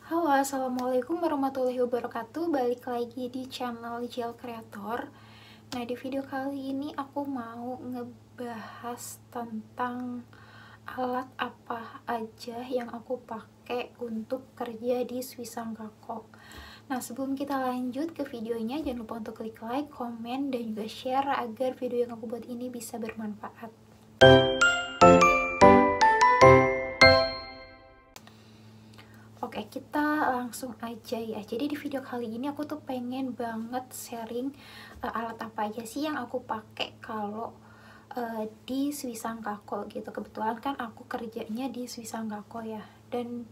Halo, assalamualaikum warahmatullahi wabarakatuh. Balik lagi di channel Gel Creator. Nah, di video kali ini aku mau ngebahas tentang alat apa aja yang aku pakai untuk kerja di Swisangkakok. Nah, sebelum kita lanjut ke videonya, jangan lupa untuk klik like, komen, dan juga share agar video yang aku buat ini bisa bermanfaat. Oke, kita langsung aja ya. Jadi di video kali ini aku tuh pengen banget sharing alat apa aja sih yang aku pakai kalau di Swisangkakok gitu. Kebetulan kan aku kerjanya di Swisangkakok ya, dan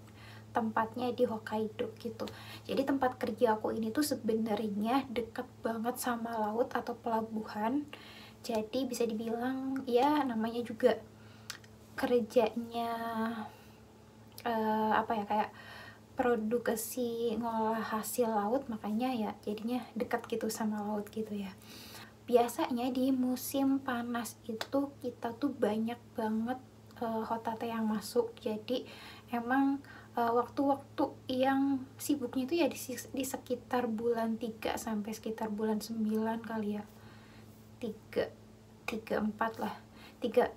tempatnya di Hokkaido gitu. Jadi tempat kerja aku ini tuh sebenarnya deket banget sama laut atau pelabuhan. Jadi bisa dibilang ya namanya juga kerjanya apa ya, kayak produksi ngolah hasil laut, makanya ya jadinya dekat gitu sama laut gitu ya. Biasanya di musim panas itu kita tuh banyak banget hotate yang masuk. Jadi emang waktu-waktu yang sibuknya itu ya di sekitar bulan 3 sampai sekitar bulan 9 kali ya. 3 4 lah. 3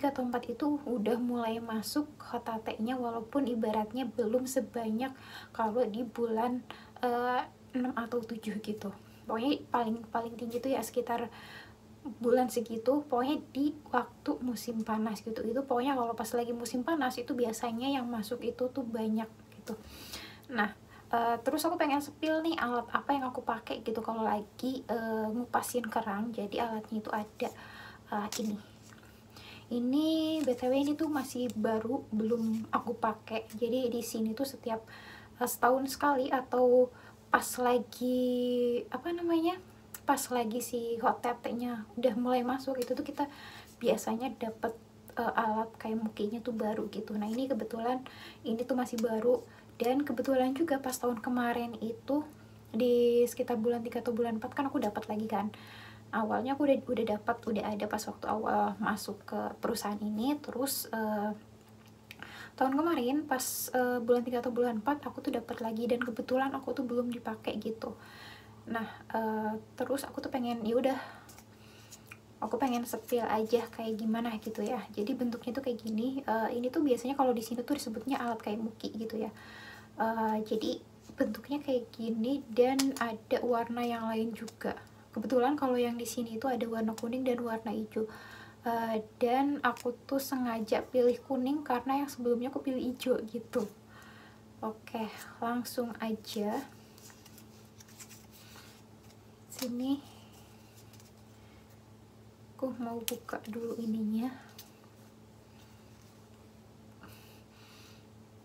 atau 4 itu udah mulai masuk hotate-nya, walaupun ibaratnya belum sebanyak kalau di bulan 6 atau 7 gitu. Pokoknya paling tinggi tuh ya sekitar bulan segitu, pokoknya di waktu musim panas gitu. Itu pokoknya kalau pas lagi musim panas itu biasanya yang masuk itu tuh banyak gitu. Nah, terus aku pengen spill nih alat apa yang aku pakai gitu kalau lagi ngupasin kerang. Jadi alatnya itu ada ini BTW ini tuh masih baru, belum aku pakai. Jadi di sini tuh setiap setahun sekali atau pas lagi apa namanya, pas lagi si hotetenya udah mulai masuk, itu tuh kita biasanya dapet alat kayak mukinya tuh baru gitu. Nah, ini kebetulan ini tuh masih baru, dan kebetulan juga pas tahun kemarin itu di sekitar bulan 3 atau bulan 4 kan aku dapat lagi kan. Awalnya aku udah ada pas waktu awal masuk ke perusahaan ini. Terus tahun kemarin pas bulan 3 atau bulan 4 aku tuh dapat lagi, dan kebetulan aku tuh belum dipakai gitu. Nah, terus aku tuh pengen, ya udah aku pengen spill aja kayak gimana gitu ya. Jadi bentuknya tuh kayak gini. Ini tuh biasanya kalau di sini tuh disebutnya alat kayak muki gitu ya. Jadi bentuknya kayak gini dan ada warna yang lain juga. Kebetulan kalau yang di sini itu ada warna kuning dan warna hijau. Dan aku tuh sengaja pilih kuning karena yang sebelumnya aku pilih hijau gitu. Oke, langsung aja. Sini aku mau buka dulu ininya.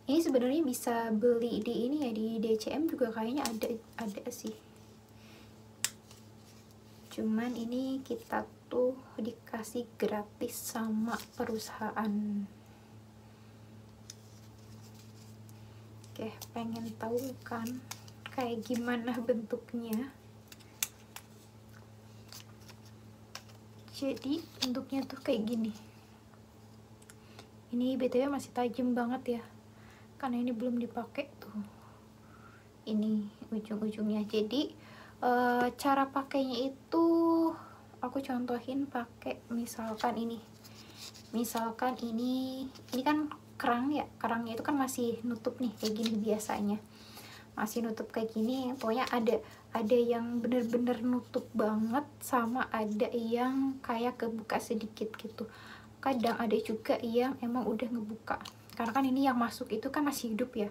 Ini sebenarnya bisa beli di ini ya, di DCM juga kayaknya ada sih. Cuman ini kita tuh dikasih gratis sama perusahaan. Oke, pengen tahu kan kayak gimana bentuknya? Jadi bentuknya tuh kayak gini. Ini BTW masih tajam banget ya, karena ini belum dipakai tuh. Ini ujung-ujungnya. Jadi cara pakainya itu aku contohin pakai misalkan ini. Misalkan ini kan kerang ya, kerangnya itu kan masih nutup nih kayak gini biasanya. Masih nutup kayak gini. Pokoknya ada yang bener-bener nutup banget, sama ada yang kayak kebuka sedikit gitu. Kadang ada juga yang emang udah ngebuka, karena kan ini yang masuk itu kan masih hidup ya.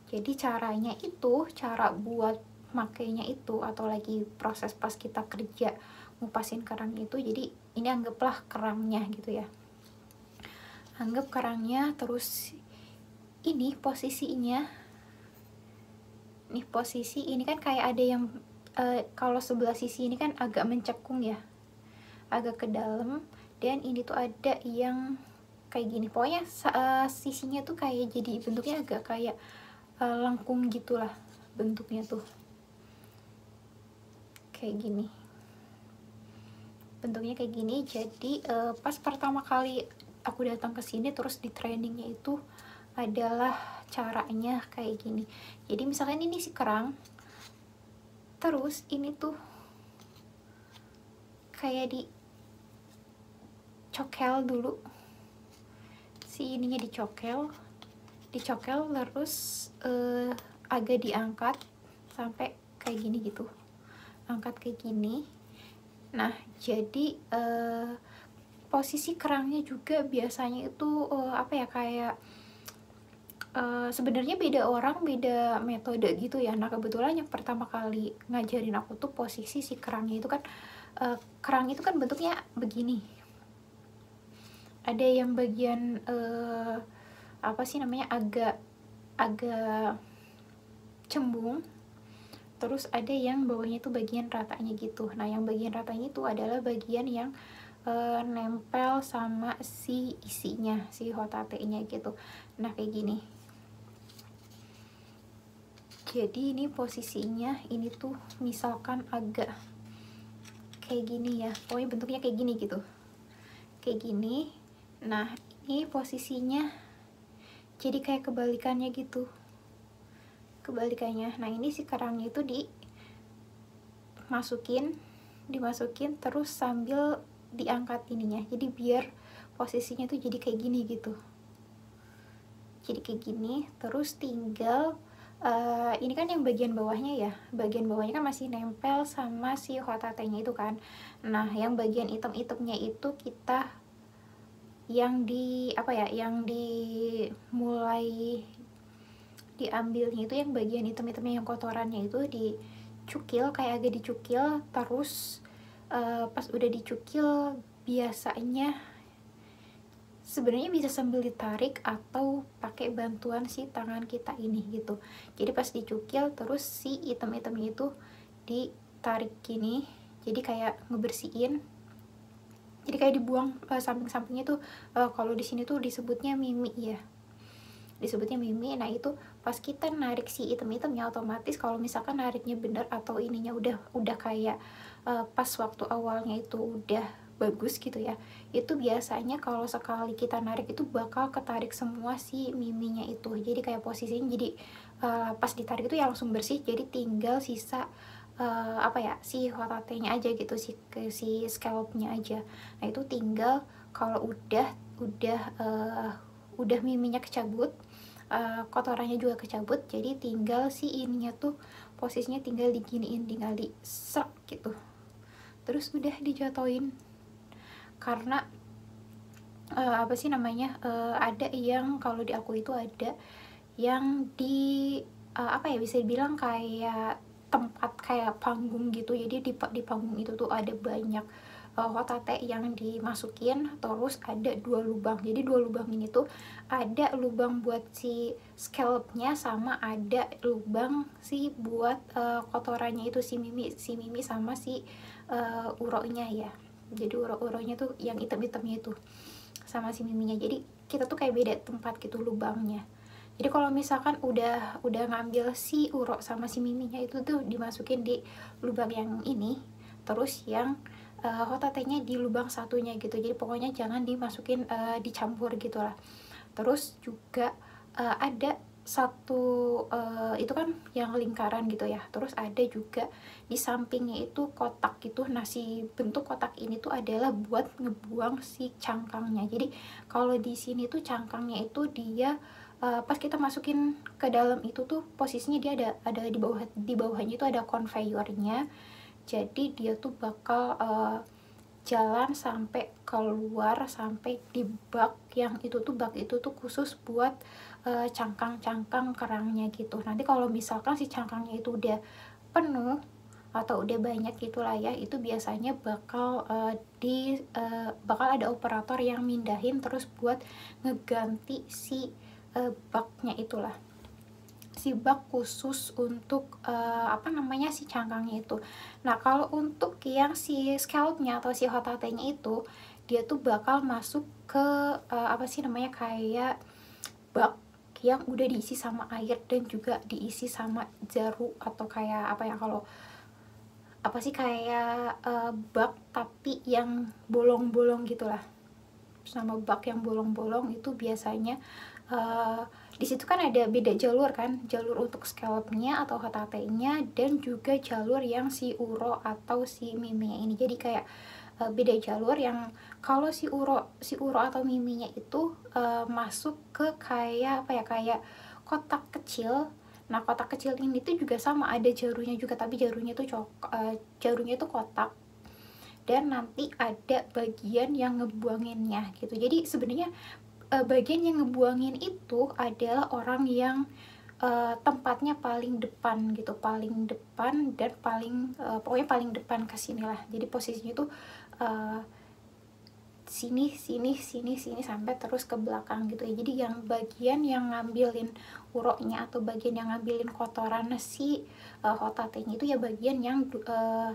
Jadi caranya itu, cara buat makainya itu, atau lagi proses pas kita kerja ngupasin kerang itu, jadi ini anggaplah kerangnya gitu ya. Anggap kerangnya, terus ini posisinya, nih posisi ini kan kayak ada yang kalau sebelah sisi ini kan agak mencekung ya, agak ke dalam, dan ini tuh ada yang kayak gini. Pokoknya sisinya tuh kayak jadi bentuknya agak kayak lengkung gitulah bentuknya tuh, kayak gini. Bentuknya kayak gini. Jadi pas pertama kali aku datang ke sini, terus di trainingnya itu adalah caranya kayak gini. Jadi misalkan ini si kerang, terus ini tuh kayak dicokel dulu, si ininya dicokel terus agak diangkat sampai kayak gini gitu, angkat kayak gini. Nah jadi posisi kerangnya juga biasanya itu apa ya, kayak sebenarnya beda orang beda metode gitu ya. Nah kebetulan yang pertama kali ngajarin aku tuh posisi si kerangnya itu kan, kerang itu kan bentuknya begini, ada yang bagian apa sih namanya, agak cembung, terus ada yang bawahnya tuh bagian ratanya gitu. Nah yang bagian ratanya itu adalah bagian yang nempel sama si isinya, si hotate-nya gitu. Nah kayak gini. Jadi ini posisinya, ini tuh misalkan agak kayak gini ya, pokoknya bentuknya kayak gini gitu, kayak gini. Nah ini posisinya jadi kayak kebalikannya gitu, kebalikannya. Nah ini si kerangnya itu dimasukin terus sambil diangkat ininya, jadi biar posisinya tuh jadi kayak gini gitu, jadi kayak gini. Terus tinggal ini kan yang bagian bawahnya ya, bagian bawahnya kan masih nempel sama si hotate-nya itu kan. Nah yang bagian item-itemnya itu kita yang apa ya, yang mulai diambilnya itu yang bagian item-itemnya, yang kotorannya itu dicukil, kayak agak dicukil. Terus pas udah dicukil, biasanya sebenarnya bisa sambil ditarik atau pakai bantuan si tangan kita ini gitu. Jadi pas dicukil terus si item-itemnya itu ditarik gini, jadi kayak ngebersihin, jadi kayak dibuang samping-sampingnya tuh. Kalau di sini tuh disebutnya mimi ya, disebutnya mimi. Nah itu pas kita narik si item-itemnya, otomatis kalau misalkan nariknya bener atau ininya udah kayak pas waktu awalnya itu udah bagus gitu ya, itu biasanya kalau sekali kita narik itu bakal ketarik semua si miminya itu. Jadi kayak posisinya jadi pas ditarik itu ya langsung bersih, jadi tinggal sisa apa ya, si hotate-nya aja gitu, si scallop-nya aja. Nah itu tinggal kalau udah miminya kecabut, kotorannya juga kecabut, jadi tinggal si ininya tuh posisinya tinggal diginiin, tinggal diserap gitu, terus udah dijatuhin. Karena apa sih namanya, ada yang kalau di aku itu ada yang apa ya, bisa dibilang kayak tempat kayak panggung gitu. Jadi di panggung itu tuh ada banyak hotate yang dimasukin, terus ada 2 lubang. Jadi 2 lubang ini tuh ada lubang buat si scallopnya, sama ada lubang si buat kotorannya itu, si mimi sama si uronya ya. Jadi uro-uronya tuh yang hitam-hitamnya itu sama si miminya. Jadi kita tuh kayak beda tempat gitu lubangnya. Jadi kalau misalkan udah ngambil si uro sama si miminya itu tuh dimasukin di lubang yang ini, terus yang hotatenya di lubang satunya gitu. Jadi pokoknya jangan dimasukin dicampur gitu lah. Terus juga ada satu itu kan yang lingkaran gitu ya, terus ada juga di sampingnya itu kotak gitu. Nah si bentuk kotak ini tuh adalah buat ngebuang si cangkangnya. Jadi kalau di sini tuh cangkangnya itu dia pas kita masukin ke dalam itu tuh posisinya dia ada di bawahnya itu ada conveyornya. Jadi dia tuh bakal jalan sampai keluar, sampai di bak yang itu tuh, bak itu tuh khusus buat cangkang-cangkang kerangnya gitu. Nanti kalau misalkan si cangkangnya itu udah penuh atau udah banyak gitulah ya, itu biasanya bakal bakal ada operator yang mindahin terus buat ngeganti si baknya itulah, si bak khusus untuk apa namanya, si cangkangnya itu. Nah kalau untuk yang si scallopnya atau si hotatenya itu, dia tuh bakal masuk ke apa sih namanya, kayak bak yang udah diisi sama air dan juga diisi sama jaru, atau kayak apa ya, kalau apa sih, kayak bak tapi yang bolong-bolong gitulah. Sama bak yang bolong-bolong itu biasanya di situ kan ada beda jalur kan, jalur untuk scalp-nya atau HTT-nya, dan juga jalur yang si uro atau si miminya ini. Jadi kayak beda jalur yang kalau si uro atau miminya itu masuk ke kayak apa ya, kayak kotak kecil. Nah, kotak kecil ini tuh juga sama, ada jarunya juga, tapi jarunya tuh kotak, dan nanti ada bagian yang ngebuanginnya gitu. Jadi sebenarnya bagian yang ngebuangin itu adalah orang yang tempatnya paling depan gitu, paling depan dan pokoknya paling depan ke sini lah. Jadi posisinya tuh uh, sini sini sini sini sampai terus ke belakang gitu ya. Jadi yang bagian yang ngambilin uroknya atau bagian yang ngambilin kotoran si hotatenya itu ya bagian yang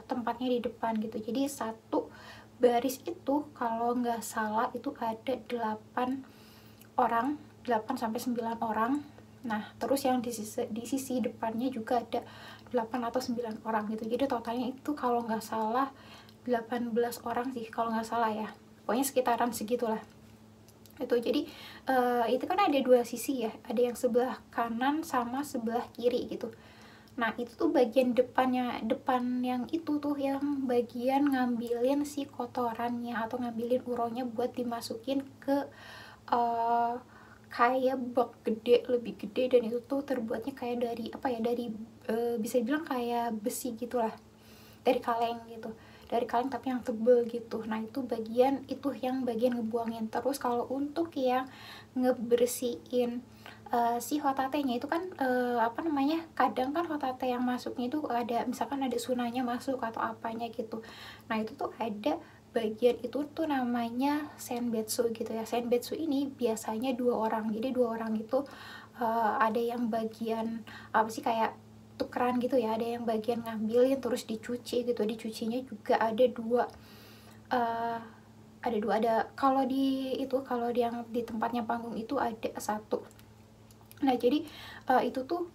tempatnya di depan gitu. Jadi satu baris itu kalau nggak salah itu ada 8 orang, 8 sampai 9 orang. Nah, terus yang di sisi depannya juga ada 8 atau 9 orang gitu. Jadi totalnya itu kalau nggak salah 18 orang sih kalau nggak salah ya. Pokoknya sekitaran segitulah. Itu jadi itu kan ada dua sisi ya. Ada yang sebelah kanan sama sebelah kiri gitu. Nah, itu tuh bagian depan yang itu tuh yang bagian ngambilin si kotorannya atau ngambilin uronya buat dimasukin ke kayak bak gede, lebih gede, dan itu tuh terbuatnya kayak dari apa ya, dari bisa dibilang kayak besi gitulah, dari kaleng gitu, dari kaleng tapi yang tebel gitu. Nah, itu yang bagian ngebuangin. Terus kalau untuk yang ngebersihin si hotatenya itu kan apa namanya, kadang kan hotate yang masuknya itu ada, misalkan ada sunanya masuk atau apanya gitu. Nah, itu tuh ada bagian itu tuh namanya senbetsu gitu ya. Senbetsu ini biasanya 2 orang, jadi 2 orang itu ada yang bagian apa sih, kayak tukeran gitu ya, ada yang bagian ngambilin terus dicuci gitu. Dicucinya juga ada dua, uh, ada kalau yang di tempatnya panggung itu ada satu. Nah, jadi itu tuh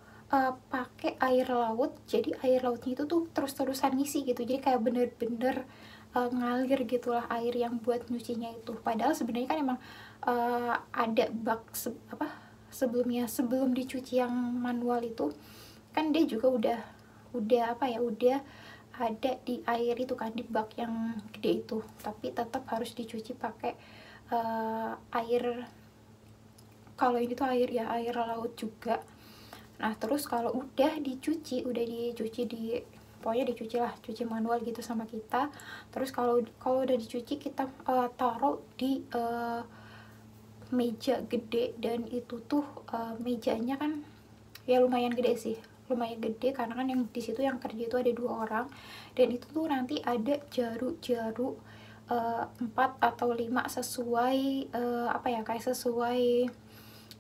pakai air laut. Jadi air lautnya itu tuh terus-terusan ngisi gitu. Jadi kayak bener-bener ngalir gitulah air yang buat nyucinya itu. Padahal sebenarnya kan emang ada bak sebelumnya, sebelum dicuci yang manual itu kan dia juga udah apa ya, udah ada di air itu kan, di bak yang gede itu. Tapi tetap harus dicuci pakai air, kalau ini tuh air laut juga. Nah, terus kalau udah dicuci di, pokoknya dicuci lah, cuci manual gitu sama kita. Terus kalau udah dicuci kita taruh di meja gede, dan itu tuh mejanya kan ya lumayan gede sih, lumayan gede, karena kan yang di situ yang kerja itu ada 2 orang, dan itu tuh nanti ada jaru 4 atau 5 sesuai apa ya, kayak sesuai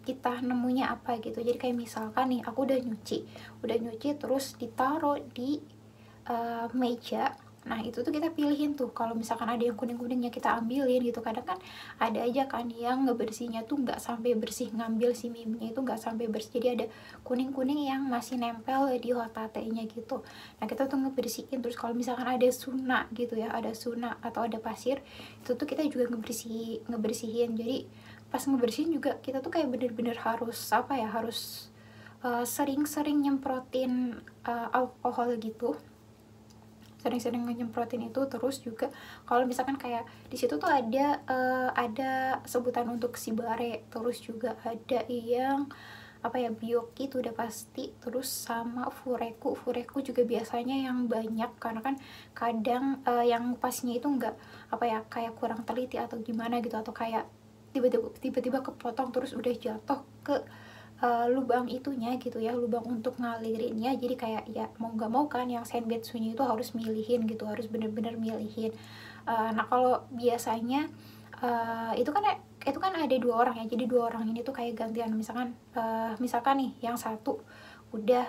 kita nemunya apa gitu. Jadi kayak misalkan nih, aku udah nyuci terus ditaruh di meja. Nah, itu tuh kita pilihin tuh, kalau misalkan ada yang kuning-kuningnya kita ambilin gitu. Kadang kan ada aja kan yang ngebersihnya tuh nggak sampai bersih, ngambil si miminya itu nggak sampai bersih, jadi ada kuning-kuning yang masih nempel di hotatenya gitu. Nah, kita tuh ngebersihin. Terus kalau misalkan ada suna gitu ya, ada suna atau ada pasir, itu tuh kita juga ngebersihin. Jadi pas ngebersihin juga kita tuh kayak bener-bener harus apa ya, harus sering-sering nyemprotin alkohol gitu, sering-sering nyemprotin itu. Terus juga kalau misalkan kayak di situ tuh ada sebutan untuk sibare, terus juga ada yang apa ya, bioki itu udah pasti, terus sama fureku juga biasanya yang banyak, karena kan kadang yang pasnya itu enggak apa ya, kayak kurang teliti atau gimana gitu, atau kayak tiba-tiba kepotong terus udah jatuh ke lubang itunya gitu ya, lubang untuk ngalirinnya. Jadi kayak ya mau nggak mau kan yang senbetsunya itu harus milihin gitu, harus bener-bener milihin. Nah, kalau biasanya itu kan ada 2 orang ya, jadi 2 orang ini tuh kayak gantian. Misalkan nih yang satu udah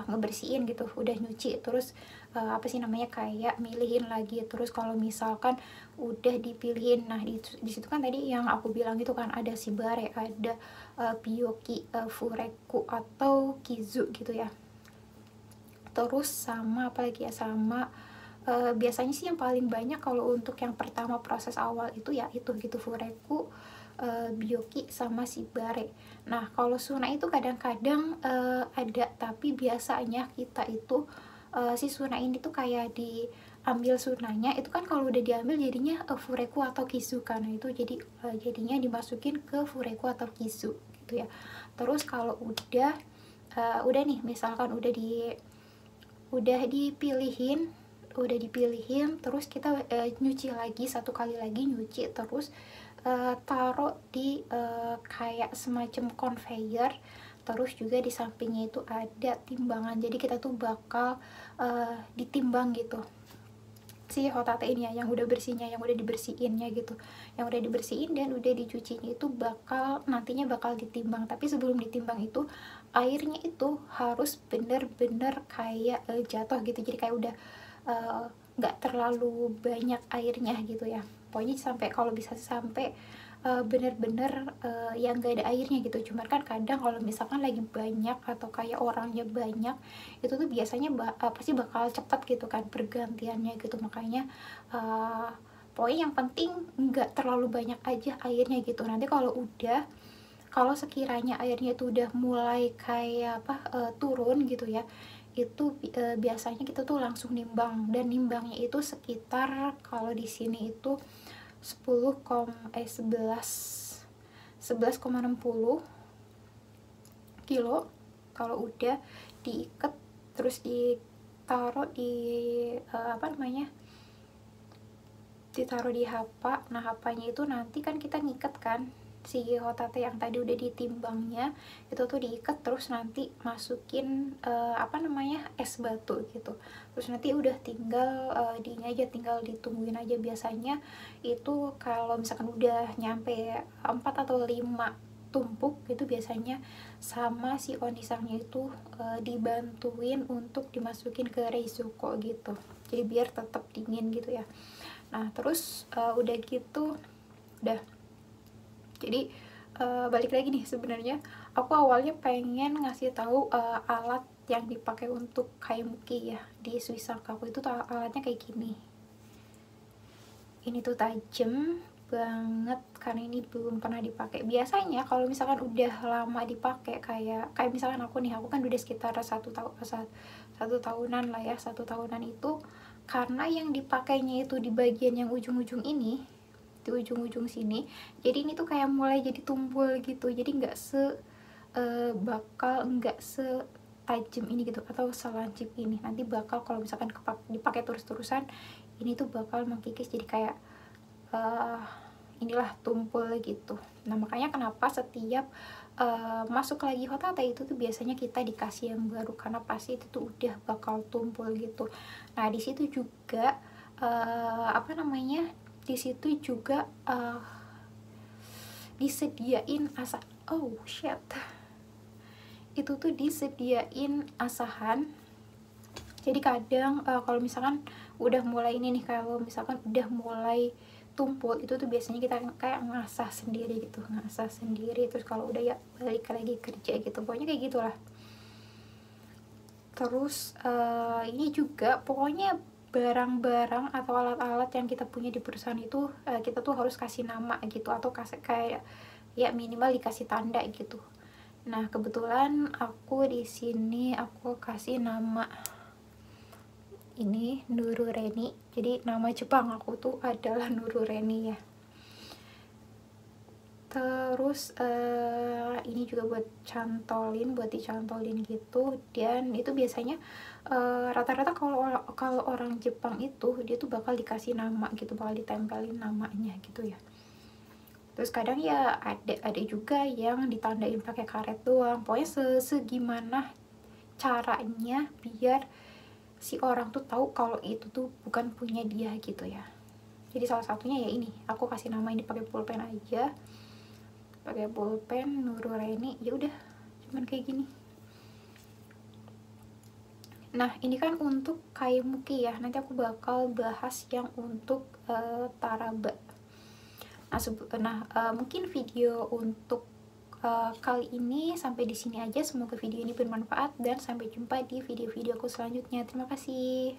ngebersihin gitu, udah nyuci, terus apa sih namanya, kayak milihin lagi. Terus kalau misalkan udah dipilihin, nah di situ kan tadi yang aku bilang itu kan ada sibare, ada bioki, fureku atau kizu gitu ya. Terus sama apa lagi ya, sama biasanya sih yang paling banyak kalau untuk yang pertama proses awal itu ya itu gitu, fureku, Byoki sama Shibare. Nah kalau Suna itu kadang-kadang ada, tapi biasanya kita itu si Suna ini tuh kayak diambil Sunanya itu kan, kalau udah diambil jadinya Fureku atau Kizu kan. Nah itu jadinya dimasukin ke Fureku atau Kizu gitu ya. Terus kalau udah nih, misalkan udah dipilihin, terus kita nyuci lagi, satu kali lagi nyuci, terus taruh di kayak semacam conveyor. Terus juga di sampingnya itu ada timbangan, jadi kita tuh bakal ditimbang gitu si hotate ini ya, yang udah bersihnya, yang udah dibersihinnya gitu, yang udah dibersihin dan udah dicucinya itu nantinya bakal ditimbang. Tapi sebelum ditimbang itu airnya itu harus bener-bener kayak jatuh gitu, jadi kayak udah nggak terlalu banyak airnya gitu ya. Pokoknya sampai, kalau bisa sampai bener-bener yang gak ada airnya gitu. Cuman kan kadang kalau misalkan lagi banyak atau kayak orangnya banyak, itu tuh biasanya pasti bakal cepat gitu kan pergantiannya gitu. Makanya pokoknya yang penting nggak terlalu banyak aja airnya gitu. Nanti kalau sekiranya airnya itu udah mulai kayak turun gitu ya, itu biasanya kita tuh langsung nimbang, dan nimbangnya itu sekitar, kalau di sini itu 11,60 kilo. Kalau udah diikat terus ditaruh ditaruh di hapa. Nah hapanya itu nanti kan kita ngikat kan si hotate yang tadi udah ditimbangnya, itu tuh diikat, terus nanti masukin es batu gitu. Terus nanti udah tinggal tinggal ditungguin aja. Biasanya itu kalau misalkan udah nyampe 4 atau 5 tumpuk itu, biasanya sama si onisangnya itu dibantuin untuk dimasukin ke reizuko gitu, jadi biar tetap dingin gitu ya. Nah terus udah gitu, udah. Jadi balik lagi nih, sebenarnya aku awalnya pengen ngasih tahu alat yang dipakai untuk kaimuki ya di Swiss Arc. Aku itu tuh alatnya kayak gini. Ini tuh tajam banget karena ini belum pernah dipakai. Biasanya kalau misalkan udah lama dipakai, kayak misalkan aku kan udah sekitar 1 tahunan lah ya, 1 tahunan itu, karena yang dipakainya itu di bagian yang ujung-ujung ini, di ujung-ujung sini, jadi ini tuh kayak mulai jadi tumpul gitu, jadi nggak tajam ini gitu, atau selancip ini. Nanti bakal kalau misalkan dipakai terus-terusan, ini tuh bakal mengkikis, jadi kayak inilah tumpul gitu. Nah makanya kenapa setiap masuk lagi hotate itu tuh biasanya kita dikasih yang baru, karena pasti itu tuh udah bakal tumpul gitu. Nah di situ juga di situ juga disediain itu tuh disediain asahan. Jadi kadang kalau misalkan udah mulai ini nih, kalau misalkan udah mulai tumpul, itu tuh biasanya kita kayak ngasah sendiri gitu, terus kalau udah ya balik lagi kerja gitu, pokoknya kayak gitulah. Terus ini juga pokoknya barang-barang atau alat-alat yang kita punya di perusahaan itu kita tuh harus kasih nama gitu, atau kayak ya minimal dikasih tanda gitu. Nah kebetulan aku di sini aku kasih nama ini Nurureni, jadi nama Jepang aku tuh adalah Nurureni ya. Terus ini juga buat dicantolin gitu. Dan itu biasanya rata-rata kalau orang Jepang itu dia tuh bakal dikasih nama gitu, bakal ditempelin namanya gitu ya. Terus kadang ya ada juga yang ditandain pakai karet doang. Pokoknya segimana caranya biar si orang tuh tahu kalau itu tuh bukan punya dia gitu ya. Jadi salah satunya ya ini, aku kasih nama ini pakai pulpen aja, pakai pulpen Nurureni, ya udah cuman kayak gini. Nah ini kan untuk kaimuki ya, nanti aku bakal bahas yang untuk taraba. Mungkin video untuk kali ini sampai di sini aja. Semoga video ini bermanfaat dan sampai jumpa di video-videoku selanjutnya. Terima kasih.